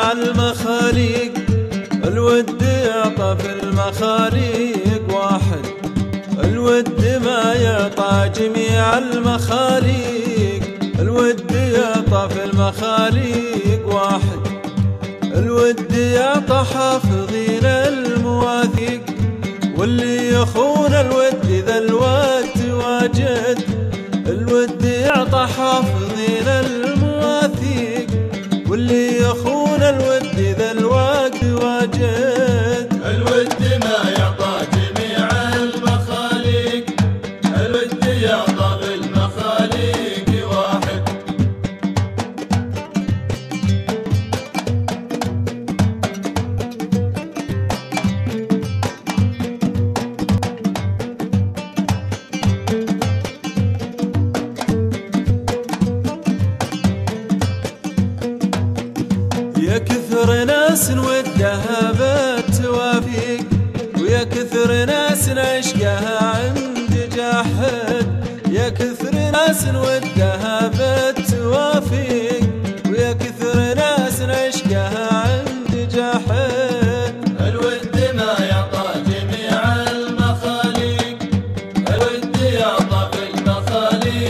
جميع المخاليق، الود يعطى في المخاليق واحد، الود ما يعطى جميع المخاليق، الود يعطى في المخاليق واحد، الود يعطى حافظين المواثيق، واللي يخون الود إذا الود واجد، الود يعطى حافظين المواثيق، واللي يخون الود إذا الوقت واجد. الود ما يعطى جميع المخاليق، الود يعطى بالمخاليق واحد. يا كثر ناس ودها بالتوافيق، ويا كثر ناس عشقها عند جاحد، يا كثر ناس ودها